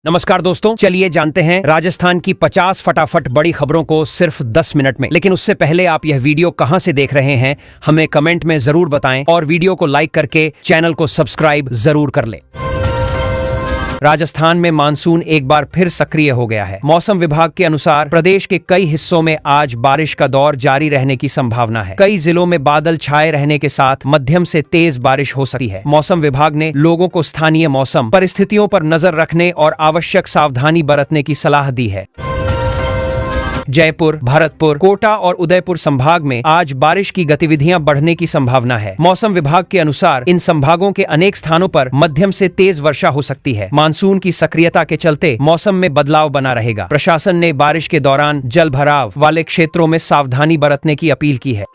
नमस्कार दोस्तों, चलिए जानते हैं राजस्थान की 50 फटाफट बड़ी खबरों को सिर्फ 10 मिनट में। लेकिन उससे पहले आप यह वीडियो कहां से देख रहे हैं हमें कमेंट में जरूर बताएं और वीडियो को लाइक करके चैनल को सब्सक्राइब जरूर कर लें। राजस्थान में मानसून एक बार फिर सक्रिय हो गया है। मौसम विभाग के अनुसार प्रदेश के कई हिस्सों में आज बारिश का दौर जारी रहने की संभावना है। कई जिलों में बादल छाए रहने के साथ मध्यम से तेज बारिश हो सकती है। मौसम विभाग ने लोगों को स्थानीय मौसम परिस्थितियों पर नजर रखने और आवश्यक सावधानी बरतने की सलाह दी है। जयपुर, भरतपुर, कोटा और उदयपुर संभाग में आज बारिश की गतिविधियां बढ़ने की संभावना है। मौसम विभाग के अनुसार इन संभागों के अनेक स्थानों पर मध्यम से तेज वर्षा हो सकती है। मानसून की सक्रियता के चलते मौसम में बदलाव बना रहेगा। प्रशासन ने बारिश के दौरान जल भराव वाले क्षेत्रों में सावधानी बरतने की अपील की है।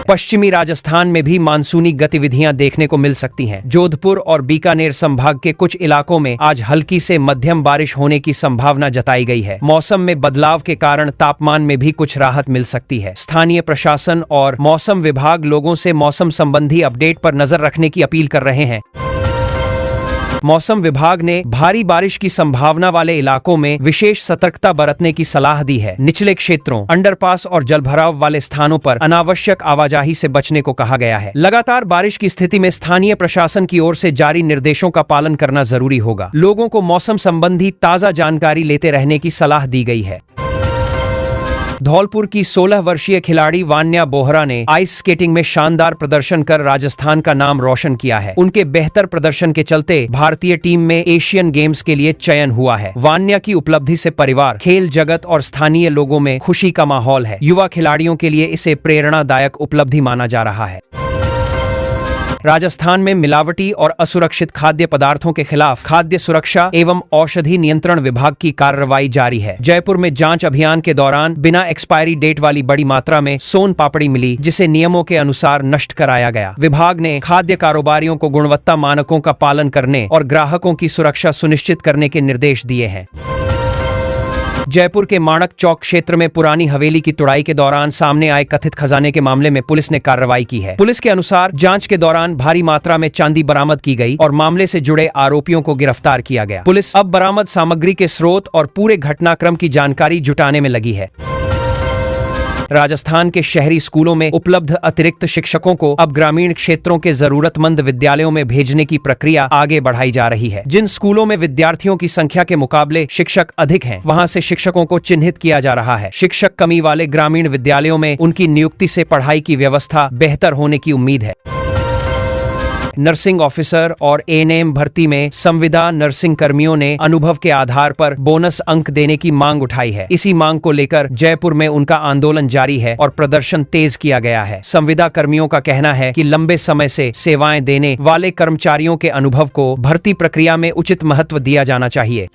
पश्चिमी राजस्थान में भी मानसूनी गतिविधियां देखने को मिल सकती हैं। जोधपुर और बीकानेर संभाग के कुछ इलाकों में आज हल्की से मध्यम बारिश होने की संभावना जताई गई है। मौसम में बदलाव के कारण तापमान में भी कुछ राहत मिल सकती है। स्थानीय प्रशासन और मौसम विभाग लोगों से मौसम संबंधी अपडेट पर नजर रखने की अपील कर रहे हैं। मौसम विभाग ने भारी बारिश की संभावना वाले इलाकों में विशेष सतर्कता बरतने की सलाह दी है। निचले क्षेत्रों, अंडरपास और जलभराव वाले स्थानों पर अनावश्यक आवाजाही से बचने को कहा गया है। लगातार बारिश की स्थिति में स्थानीय प्रशासन की ओर से जारी निर्देशों का पालन करना जरूरी होगा। लोगों को मौसम संबंधी ताजा जानकारी लेते रहने की सलाह दी गई है। धौलपुर की 16 वर्षीय खिलाड़ी वान्या बोहरा ने आइस स्केटिंग में शानदार प्रदर्शन कर राजस्थान का नाम रोशन किया है। उनके बेहतर प्रदर्शन के चलते भारतीय टीम में एशियन गेम्स के लिए चयन हुआ है। वान्या की उपलब्धि से परिवार, खेल जगत और स्थानीय लोगों में खुशी का माहौल है। युवा खिलाड़ियों के लिए इसे प्रेरणादायक उपलब्धि माना जा रहा है। राजस्थान में मिलावटी और असुरक्षित खाद्य पदार्थों के खिलाफ खाद्य सुरक्षा एवं औषधि नियंत्रण विभाग की कार्रवाई जारी है। जयपुर में जांच अभियान के दौरान बिना एक्सपायरी डेट वाली बड़ी मात्रा में सोन पापड़ी मिली, जिसे नियमों के अनुसार नष्ट कराया गया। विभाग ने खाद्य कारोबारियों को गुणवत्ता मानकों का पालन करने और ग्राहकों की सुरक्षा सुनिश्चित करने के निर्देश दिए हैं। जयपुर के माणक चौक क्षेत्र में पुरानी हवेली की तुड़ाई के दौरान सामने आए कथित खजाने के मामले में पुलिस ने कार्रवाई की है। पुलिस के अनुसार जांच के दौरान भारी मात्रा में चांदी बरामद की गई और मामले से जुड़े आरोपियों को गिरफ्तार किया गया। पुलिस अब बरामद सामग्री के स्रोत और पूरे घटनाक्रम की जानकारी जुटाने में लगी है। राजस्थान के शहरी स्कूलों में उपलब्ध अतिरिक्त शिक्षकों को अब ग्रामीण क्षेत्रों के जरूरतमंद विद्यालयों में भेजने की प्रक्रिया आगे बढ़ाई जा रही है। जिन स्कूलों में विद्यार्थियों की संख्या के मुकाबले शिक्षक अधिक हैं, वहां से शिक्षकों को चिन्हित किया जा रहा है। शिक्षक कमी वाले ग्रामीण विद्यालयों में उनकी नियुक्ति से पढ़ाई की व्यवस्था बेहतर होने की उम्मीद है। नर्सिंग ऑफिसर और एएनएम भर्ती में संविदा नर्सिंग कर्मियों ने अनुभव के आधार पर बोनस अंक देने की मांग उठाई है। इसी मांग को लेकर जयपुर में उनका आंदोलन जारी है और प्रदर्शन तेज किया गया है। संविदा कर्मियों का कहना है कि लंबे समय से सेवाएं देने वाले कर्मचारियों के अनुभव को भर्ती प्रक्रिया में उचित महत्व दिया जाना चाहिए।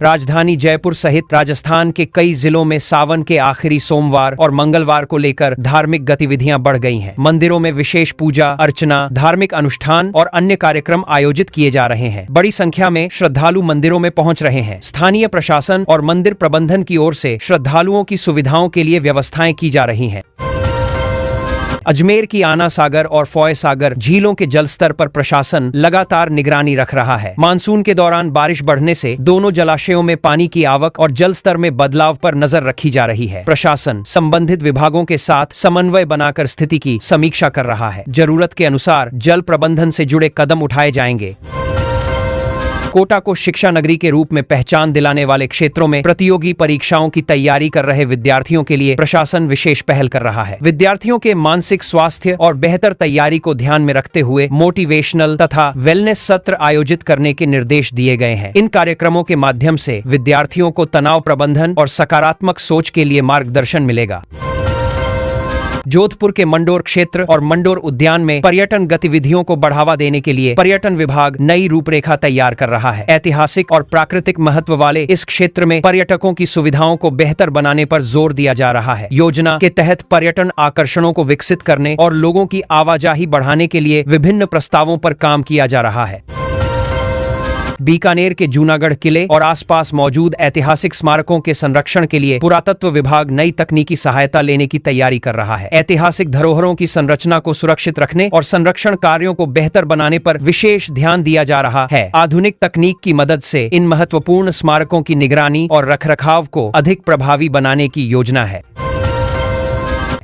राजधानी जयपुर सहित राजस्थान के कई जिलों में सावन के आखिरी सोमवार और मंगलवार को लेकर धार्मिक गतिविधियां बढ़ गई हैं। मंदिरों में विशेष पूजा अर्चना, धार्मिक अनुष्ठान और अन्य कार्यक्रम आयोजित किए जा रहे हैं। बड़ी संख्या में श्रद्धालु मंदिरों में पहुंच रहे हैं। स्थानीय प्रशासन और मंदिर प्रबंधन की ओर से श्रद्धालुओं की सुविधाओं के लिए व्यवस्थाएं की जा रही हैं। अजमेर की आना सागर और फॉय सागर झीलों के जलस्तर पर प्रशासन लगातार निगरानी रख रहा है। मानसून के दौरान बारिश बढ़ने से दोनों जलाशयों में पानी की आवक और जल स्तर में बदलाव पर नजर रखी जा रही है। प्रशासन संबंधित विभागों के साथ समन्वय बनाकर स्थिति की समीक्षा कर रहा है। जरूरत के अनुसार जल प्रबंधन से जुड़े कदम उठाए जाएंगे। कोटा को शिक्षा नगरी के रूप में पहचान दिलाने वाले क्षेत्रों में प्रतियोगी परीक्षाओं की तैयारी कर रहे विद्यार्थियों के लिए प्रशासन विशेष पहल कर रहा है। विद्यार्थियों के मानसिक स्वास्थ्य और बेहतर तैयारी को ध्यान में रखते हुए मोटिवेशनल तथा वेलनेस सत्र आयोजित करने के निर्देश दिए गए हैं। इन कार्यक्रमों के माध्यम से विद्यार्थियों को तनाव प्रबंधन और सकारात्मक सोच के लिए मार्गदर्शन मिलेगा। जोधपुर के मंडोर क्षेत्र और मंडोर उद्यान में पर्यटन गतिविधियों को बढ़ावा देने के लिए पर्यटन विभाग नई रूपरेखा तैयार कर रहा है। ऐतिहासिक और प्राकृतिक महत्व वाले इस क्षेत्र में पर्यटकों की सुविधाओं को बेहतर बनाने पर जोर दिया जा रहा है। योजना के तहत पर्यटन आकर्षणों को विकसित करने और लोगों की आवाजाही बढ़ाने के लिए विभिन्न प्रस्तावों पर काम किया जा रहा है। बीकानेर के जूनागढ़ किले और आसपास मौजूद ऐतिहासिक स्मारकों के संरक्षण के लिए पुरातत्व विभाग नई तकनीकी सहायता लेने की तैयारी कर रहा है। ऐतिहासिक धरोहरों की संरचना को सुरक्षित रखने और संरक्षण कार्यों को बेहतर बनाने पर विशेष ध्यान दिया जा रहा है। आधुनिक तकनीक की मदद से इन महत्वपूर्ण स्मारकों की निगरानी और रखरखाव को अधिक प्रभावी बनाने की योजना है।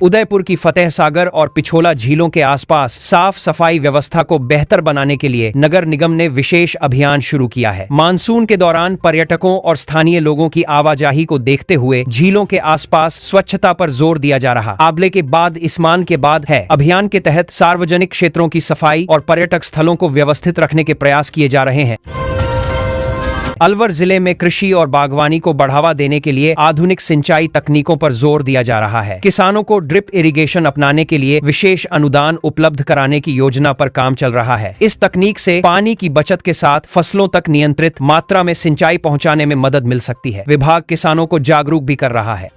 उदयपुर की फतेह सागर और पिछोला झीलों के आसपास साफ सफाई व्यवस्था को बेहतर बनाने के लिए नगर निगम ने विशेष अभियान शुरू किया है। मानसून के दौरान पर्यटकों और स्थानीय लोगों की आवाजाही को देखते हुए झीलों के आसपास स्वच्छता पर जोर दिया जा रहा। आबले के बाद इस्मान के बाद है। अभियान के तहत सार्वजनिक क्षेत्रों की सफाई और पर्यटक स्थलों को व्यवस्थित रखने के प्रयास किए जा रहे हैं। अलवर जिले में कृषि और बागवानी को बढ़ावा देने के लिए आधुनिक सिंचाई तकनीकों पर जोर दिया जा रहा है। किसानों को ड्रिप इरिगेशन अपनाने के लिए विशेष अनुदान उपलब्ध कराने की योजना पर काम चल रहा है। इस तकनीक से पानी की बचत के साथ फसलों तक नियंत्रित मात्रा में सिंचाई पहुंचाने में मदद मिल सकती है। विभाग किसानों को जागरूक भी कर रहा है।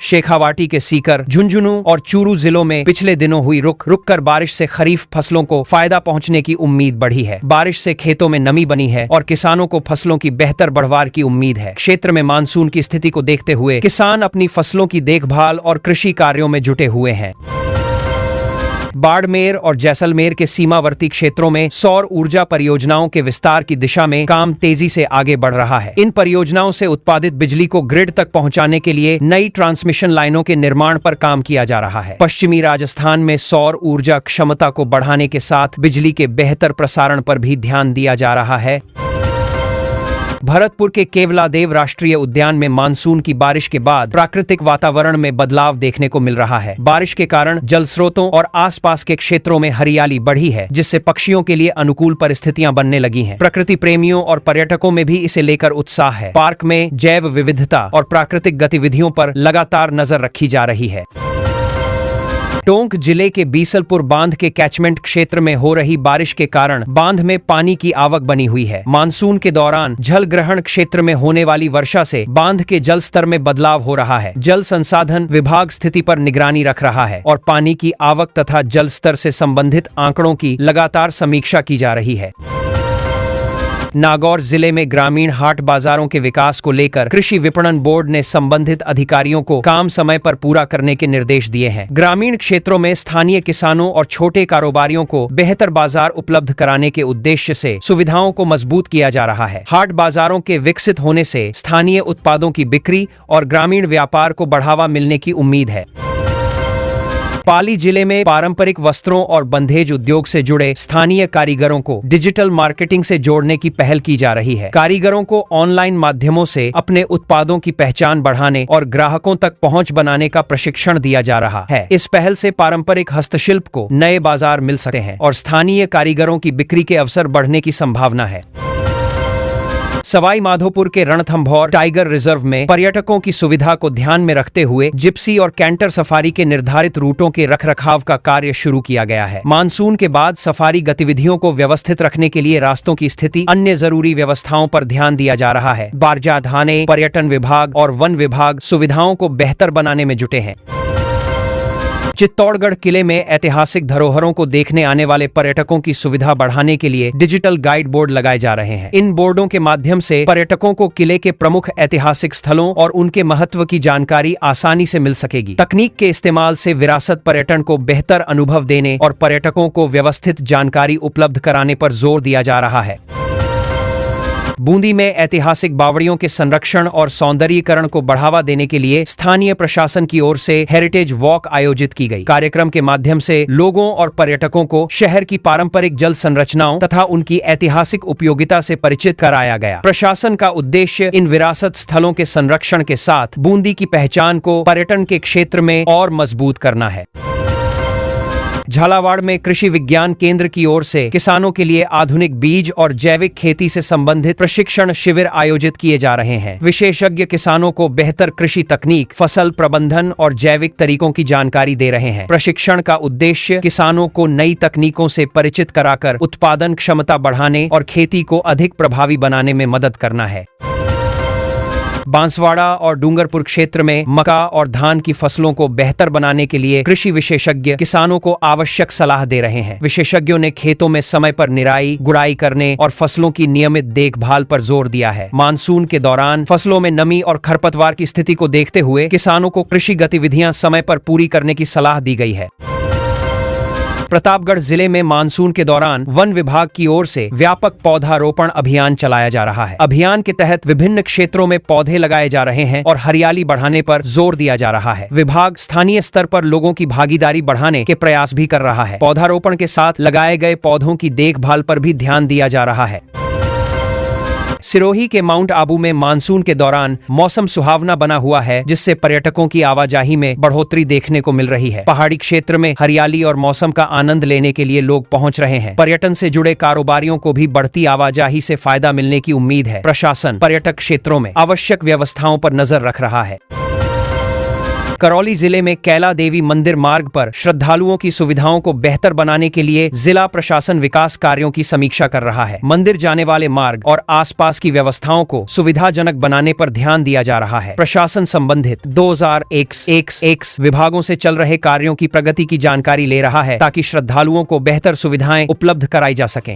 शेखावाटी के सीकर, झुंझुनू और चूरू जिलों में पिछले दिनों हुई रुक रुक कर बारिश से खरीफ फसलों को फायदा पहुंचने की उम्मीद बढ़ी है। बारिश से खेतों में नमी बनी है और किसानों को फसलों की बेहतर बढ़वार की उम्मीद है। क्षेत्र में मानसून की स्थिति को देखते हुए किसान अपनी फसलों की देखभाल और कृषि कार्यों में जुटे हुए हैं। बाड़मेर और जैसलमेर के सीमावर्ती क्षेत्रों में सौर ऊर्जा परियोजनाओं के विस्तार की दिशा में काम तेजी से आगे बढ़ रहा है। इन परियोजनाओं से उत्पादित बिजली को ग्रिड तक पहुंचाने के लिए नई ट्रांसमिशन लाइनों के निर्माण पर काम किया जा रहा है। पश्चिमी राजस्थान में सौर ऊर्जा क्षमता को बढ़ाने के साथ बिजली के बेहतर प्रसारण पर भी ध्यान दिया जा रहा है। भरतपुर के केवलादेव राष्ट्रीय उद्यान में मानसून की बारिश के बाद प्राकृतिक वातावरण में बदलाव देखने को मिल रहा है। बारिश के कारण जल स्रोतों और आसपास के क्षेत्रों में हरियाली बढ़ी है, जिससे पक्षियों के लिए अनुकूल परिस्थितियां बनने लगी हैं। प्रकृति प्रेमियों और पर्यटकों में भी इसे लेकर उत्साह है। पार्क में जैव विविधता और प्राकृतिक गतिविधियों पर लगातार नजर रखी जा रही है। टोंक जिले के बीसलपुर बांध के कैचमेंट क्षेत्र में हो रही बारिश के कारण बांध में पानी की आवक बनी हुई है। मानसून के दौरान जल ग्रहण क्षेत्र में होने वाली वर्षा से बांध के जल स्तर में बदलाव हो रहा है। जल संसाधन विभाग स्थिति पर निगरानी रख रहा है और पानी की आवक तथा जल स्तर से संबंधित आंकड़ों की लगातार समीक्षा की जा रही है। नागौर जिले में ग्रामीण हाट बाजारों के विकास को लेकर कृषि विपणन बोर्ड ने संबंधित अधिकारियों को काम समय पर पूरा करने के निर्देश दिए हैं। ग्रामीण क्षेत्रों में स्थानीय किसानों और छोटे कारोबारियों को बेहतर बाजार उपलब्ध कराने के उद्देश्य से सुविधाओं को मजबूत किया जा रहा है। हाट बाजारों के विकसित होने से स्थानीय उत्पादों की बिक्री और ग्रामीण व्यापार को बढ़ावा मिलने की उम्मीद है। पाली जिले में पारंपरिक वस्त्रों और बंधेज उद्योग से जुड़े स्थानीय कारीगरों को डिजिटल मार्केटिंग से जोड़ने की पहल की जा रही है। कारीगरों को ऑनलाइन माध्यमों से अपने उत्पादों की पहचान बढ़ाने और ग्राहकों तक पहुंच बनाने का प्रशिक्षण दिया जा रहा है। इस पहल से पारंपरिक हस्तशिल्प को नए बाजार मिल सकते हैं और स्थानीय कारीगरों की बिक्री के अवसर बढ़ने की संभावना है। सवाई माधोपुर के रणथंभौर टाइगर रिजर्व में पर्यटकों की सुविधा को ध्यान में रखते हुए जिप्सी और कैंटर सफारी के निर्धारित रूटों के रखरखाव का कार्य शुरू किया गया है। मानसून के बाद सफारी गतिविधियों को व्यवस्थित रखने के लिए रास्तों की स्थिति, अन्य जरूरी व्यवस्थाओं पर ध्यान दिया जा रहा है। बारजा थाने, पर्यटन विभाग और वन विभाग सुविधाओं को बेहतर बनाने में जुटे हैं। चित्तौड़गढ़ किले में ऐतिहासिक धरोहरों को देखने आने वाले पर्यटकों की सुविधा बढ़ाने के लिए डिजिटल गाइड बोर्ड लगाए जा रहे हैं। इन बोर्डों के माध्यम से पर्यटकों को किले के प्रमुख ऐतिहासिक स्थलों और उनके महत्व की जानकारी आसानी से मिल सकेगी। तकनीक के इस्तेमाल से विरासत पर्यटन को बेहतर अनुभव देने और पर्यटकों को व्यवस्थित जानकारी उपलब्ध कराने पर जोर दिया जा रहा है। बूंदी में ऐतिहासिक बावड़ियों के संरक्षण और सौंदर्यीकरण को बढ़ावा देने के लिए स्थानीय प्रशासन की ओर से हेरिटेज वॉक आयोजित की गई। कार्यक्रम के माध्यम से लोगों और पर्यटकों को शहर की पारंपरिक जल संरचनाओं तथा उनकी ऐतिहासिक उपयोगिता से परिचित कराया गया। प्रशासन का उद्देश्य इन विरासत स्थलों के संरक्षण के साथ बूंदी की पहचान को पर्यटन के क्षेत्र में और मजबूत करना है। झालावाड़ में कृषि विज्ञान केंद्र की ओर से किसानों के लिए आधुनिक बीज और जैविक खेती से संबंधित प्रशिक्षण शिविर आयोजित किए जा रहे हैं। विशेषज्ञ किसानों को बेहतर कृषि तकनीक, फसल प्रबंधन और जैविक तरीकों की जानकारी दे रहे हैं। प्रशिक्षण का उद्देश्य किसानों को नई तकनीकों से परिचित कराकर उत्पादन क्षमता बढ़ाने और खेती को अधिक प्रभावी बनाने में मदद करना है। बांसवाड़ा और डूंगरपुर क्षेत्र में मक्का और धान की फसलों को बेहतर बनाने के लिए कृषि विशेषज्ञ किसानों को आवश्यक सलाह दे रहे हैं। विशेषज्ञों ने खेतों में समय पर निराई, गुड़ाई करने और फसलों की नियमित देखभाल पर जोर दिया है। मानसून के दौरान फसलों में नमी और खरपतवार की स्थिति को देखते हुए किसानों को कृषि गतिविधियां समय पर पूरी करने की सलाह दी गई है। प्रतापगढ़ जिले में मानसून के दौरान वन विभाग की ओर से व्यापक पौधारोपण अभियान चलाया जा रहा है। अभियान के तहत विभिन्न क्षेत्रों में पौधे लगाए जा रहे हैं और हरियाली बढ़ाने पर जोर दिया जा रहा है। विभाग स्थानीय स्तर पर लोगों की भागीदारी बढ़ाने के प्रयास भी कर रहा है। पौधारोपण के साथ लगाए गए पौधों की देखभाल पर भी ध्यान दिया जा रहा है। सिरोही के माउंट आबू में मानसून के दौरान मौसम सुहावना बना हुआ है, जिससे पर्यटकों की आवाजाही में बढ़ोतरी देखने को मिल रही है। पहाड़ी क्षेत्र में हरियाली और मौसम का आनंद लेने के लिए लोग पहुंच रहे हैं। पर्यटन से जुड़े कारोबारियों को भी बढ़ती आवाजाही से फायदा मिलने की उम्मीद है। प्रशासन पर्यटक क्षेत्रों में आवश्यक व्यवस्थाओं पर नजर रख रहा है। करौली जिले में कैला देवी मंदिर मार्ग पर श्रद्धालुओं की सुविधाओं को बेहतर बनाने के लिए जिला प्रशासन विकास कार्यों की समीक्षा कर रहा है। मंदिर जाने वाले मार्ग और आसपास की व्यवस्थाओं को सुविधाजनक बनाने पर ध्यान दिया जा रहा है। प्रशासन संबंधित 2001 विभागों से चल रहे कार्यों की प्रगति की जानकारी ले रहा है, ताकि श्रद्धालुओं को बेहतर सुविधाएं उपलब्ध कराई जा सकें।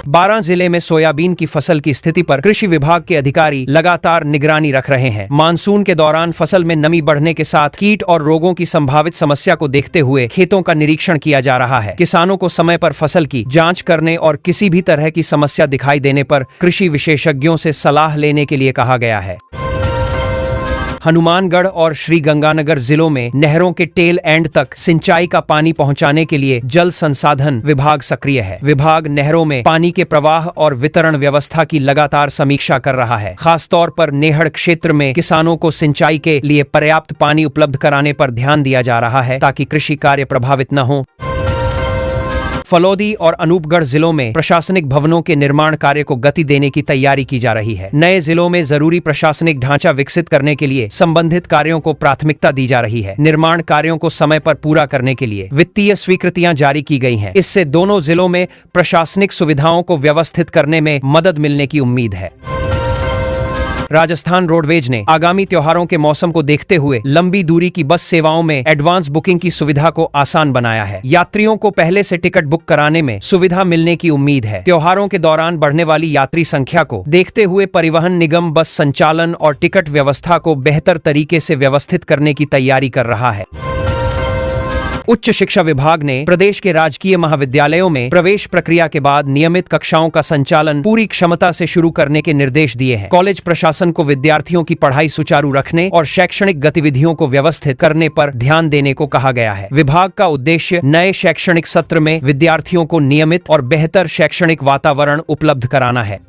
बारां जिले में सोयाबीन की फसल की स्थिति पर कृषि विभाग के अधिकारी लगातार निगरानी रख रहे हैं। मानसून के दौरान फसल में नमी बढ़ने के साथ कीट और रोगों की संभावित समस्या को देखते हुए खेतों का निरीक्षण किया जा रहा है। किसानों को समय पर फसल की जांच करने और किसी भी तरह की समस्या दिखाई देने पर कृषि विशेषज्ञों से सलाह लेने के लिए कहा गया है। हनुमानगढ़ और श्री गंगानगर जिलों में नहरों के टेल एंड तक सिंचाई का पानी पहुंचाने के लिए जल संसाधन विभाग सक्रिय है। विभाग नहरों में पानी के प्रवाह और वितरण व्यवस्था की लगातार समीक्षा कर रहा है। खासतौर पर नेहड़ क्षेत्र में किसानों को सिंचाई के लिए पर्याप्त पानी उपलब्ध कराने पर ध्यान दिया जा रहा है, ताकि कृषि कार्य प्रभावित न हो। फलौदी और अनूपगढ़ जिलों में प्रशासनिक भवनों के निर्माण कार्य को गति देने की तैयारी की जा रही है। नए जिलों में जरूरी प्रशासनिक ढांचा विकसित करने के लिए संबंधित कार्यों को प्राथमिकता दी जा रही है। निर्माण कार्यों को समय पर पूरा करने के लिए वित्तीय स्वीकृतियां जारी की गई हैं। इससे दोनों जिलों में प्रशासनिक सुविधाओं को व्यवस्थित करने में मदद मिलने की उम्मीद है। राजस्थान रोडवेज ने आगामी त्योहारों के मौसम को देखते हुए लंबी दूरी की बस सेवाओं में एडवांस बुकिंग की सुविधा को आसान बनाया है। यात्रियों को पहले से टिकट बुक कराने में सुविधा मिलने की उम्मीद है। त्योहारों के दौरान बढ़ने वाली यात्री संख्या को देखते हुए परिवहन निगम बस संचालन और टिकट व्यवस्था को बेहतर तरीके से व्यवस्थित करने की तैयारी कर रहा है। उच्च शिक्षा विभाग ने प्रदेश के राजकीय महाविद्यालयों में प्रवेश प्रक्रिया के बाद नियमित कक्षाओं का संचालन पूरी क्षमता से शुरू करने के निर्देश दिए हैं। कॉलेज प्रशासन को विद्यार्थियों की पढ़ाई सुचारू रखने और शैक्षणिक गतिविधियों को व्यवस्थित करने पर ध्यान देने को कहा गया है। विभाग का उद्देश्य नए शैक्षणिक सत्र में विद्यार्थियों को नियमित और बेहतर शैक्षणिक वातावरण उपलब्ध कराना है।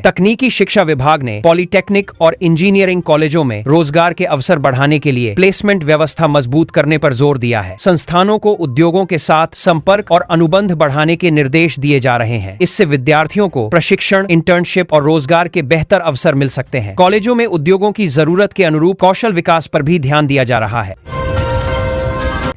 तकनीकी शिक्षा विभाग ने पॉलिटेक्निक और इंजीनियरिंग कॉलेजों में रोजगार के अवसर बढ़ाने के लिए प्लेसमेंट व्यवस्था मजबूत करने पर जोर दिया है। संस्थानों को उद्योगों के साथ संपर्क और अनुबंध बढ़ाने के निर्देश दिए जा रहे हैं। इससे विद्यार्थियों को प्रशिक्षण, इंटर्नशिप और रोजगार के बेहतर अवसर मिल सकते हैं। कॉलेजों में उद्योगों की जरूरत के अनुरूप कौशल विकास पर भी ध्यान दिया जा रहा है।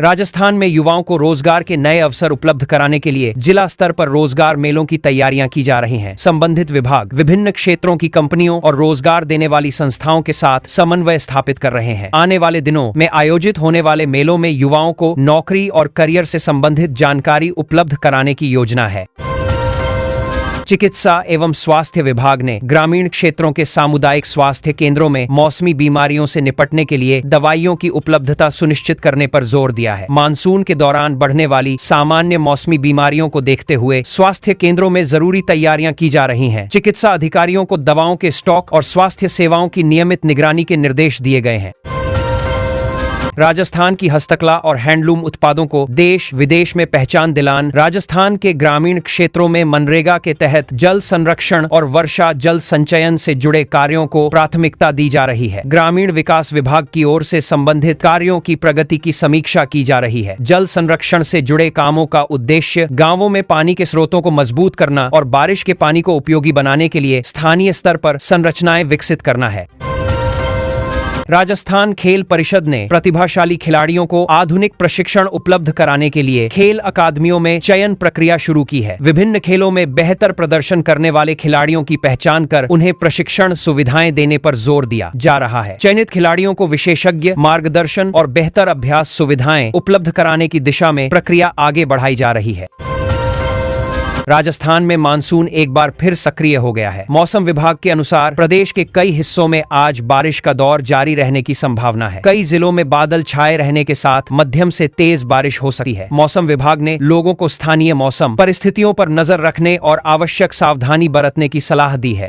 राजस्थान में युवाओं को रोजगार के नए अवसर उपलब्ध कराने के लिए जिला स्तर पर रोजगार मेलों की तैयारियां की जा रही हैं। संबंधित विभाग विभिन्न क्षेत्रों की कंपनियों और रोजगार देने वाली संस्थाओं के साथ समन्वय स्थापित कर रहे हैं। आने वाले दिनों में आयोजित होने वाले मेलों में युवाओं को नौकरी और करियर से संबंधित जानकारी उपलब्ध कराने की योजना है। चिकित्सा एवं स्वास्थ्य विभाग ने ग्रामीण क्षेत्रों के सामुदायिक स्वास्थ्य केंद्रों में मौसमी बीमारियों से निपटने के लिए दवाइयों की उपलब्धता सुनिश्चित करने पर जोर दिया है। मानसून के दौरान बढ़ने वाली सामान्य मौसमी बीमारियों को देखते हुए स्वास्थ्य केंद्रों में जरूरी तैयारियां की जा रही हैं। चिकित्सा अधिकारियों को दवाओं के स्टॉक और स्वास्थ्य सेवाओं की नियमित निगरानी के निर्देश दिए गए हैं। राजस्थान की हस्तकला और हैंडलूम उत्पादों को देश विदेश में पहचान दिलान राजस्थान के ग्रामीण क्षेत्रों में मनरेगा के तहत जल संरक्षण और वर्षा जल संचयन से जुड़े कार्यों को प्राथमिकता दी जा रही है। ग्रामीण विकास विभाग की ओर से संबंधित कार्यों की प्रगति की समीक्षा की जा रही है। जल संरक्षण से जुड़े कामों का उद्देश्य गांवों में पानी के स्रोतों को मजबूत करना और बारिश के पानी को उपयोगी बनाने के लिए स्थानीय स्तर पर संरचनाएं विकसित करना है। राजस्थान खेल परिषद ने प्रतिभाशाली खिलाड़ियों को आधुनिक प्रशिक्षण उपलब्ध कराने के लिए खेल अकादमियों में चयन प्रक्रिया शुरू की है। विभिन्न खेलों में बेहतर प्रदर्शन करने वाले खिलाड़ियों की पहचान कर उन्हें प्रशिक्षण सुविधाएं देने पर जोर दिया जा रहा है। चयनित खिलाड़ियों को विशेषज्ञ मार्गदर्शन और बेहतर अभ्यास सुविधाएं उपलब्ध कराने की दिशा में प्रक्रिया आगे बढ़ाई जा रही है। राजस्थान में मानसून एक बार फिर सक्रिय हो गया है। मौसम विभाग के अनुसार प्रदेश के कई हिस्सों में आज बारिश का दौर जारी रहने की संभावना है। कई जिलों में बादल छाए रहने के साथ मध्यम से तेज बारिश हो सकती है। मौसम विभाग ने लोगों को स्थानीय मौसम परिस्थितियों पर नजर रखने और आवश्यक सावधानी बरतने की सलाह दी है।